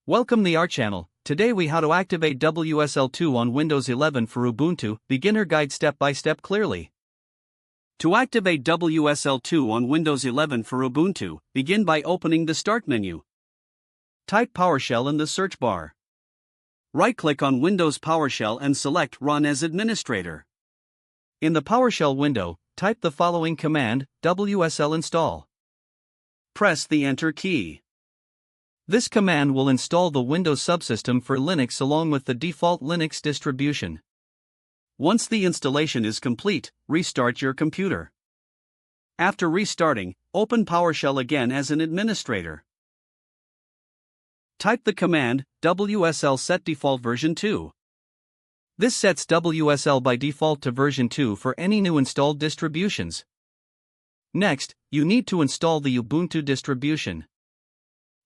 Welcome to our channel. Today we how to activate WSL2 on Windows 11 for Ubuntu, beginner guide step by step clearly. To activate WSL2 on Windows 11 for Ubuntu, begin by opening the Start menu. Type PowerShell in the search bar. Right-click on Windows PowerShell and select Run as Administrator. In the PowerShell window, type the following command, WSL install. Press the Enter key. This command will install the Windows Subsystem for Linux along with the default Linux distribution. Once the installation is complete, restart your computer. After restarting, open PowerShell again as an administrator. Type the command, WSL set default version 2. This sets WSL by default to version 2 for any new installed distributions. Next, you need to install the Ubuntu distribution.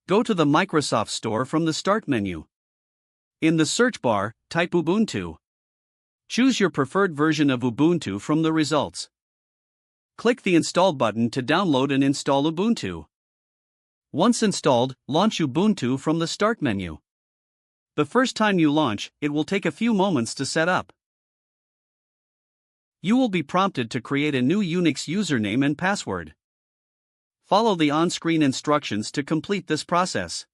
Go to the Microsoft Store from the Start menu. In the search bar, type Ubuntu. Choose your preferred version of Ubuntu from the results. Click the Install button to download and install Ubuntu. Once installed, launch Ubuntu from the Start menu. The first time you launch, it will take a few moments to set up. You will be prompted to create a new Unix username and password. Follow the on-screen instructions to complete this process.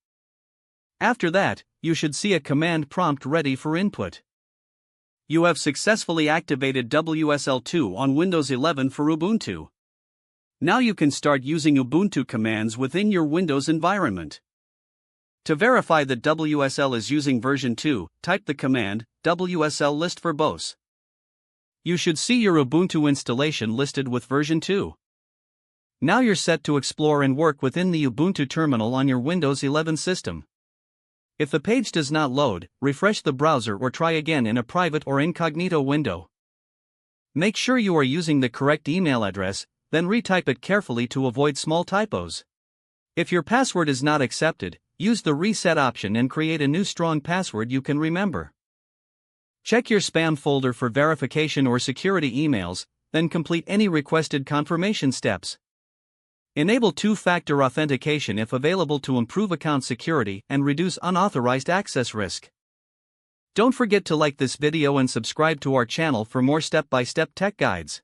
After that, you should see a command prompt ready for input. You have successfully activated WSL2 on Windows 11 for Ubuntu. Now you can start using Ubuntu commands within your Windows environment. To verify that WSL is using version 2, type the command, WSL list for BOS. You should see your Ubuntu installation listed with version 2. Now you're set to explore and work within the Ubuntu terminal on your Windows 11 system. If the page does not load, refresh the browser or try again in a private or incognito window. Make sure you are using the correct email address, then retype it carefully to avoid small typos. If your password is not accepted, use the reset option and create a new strong password you can remember. Check your spam folder for verification or security emails, then complete any requested confirmation steps. Enable two-factor authentication if available to improve account security and reduce unauthorized access risk. Don't forget to like this video and subscribe to our channel for more step-by-step tech guides.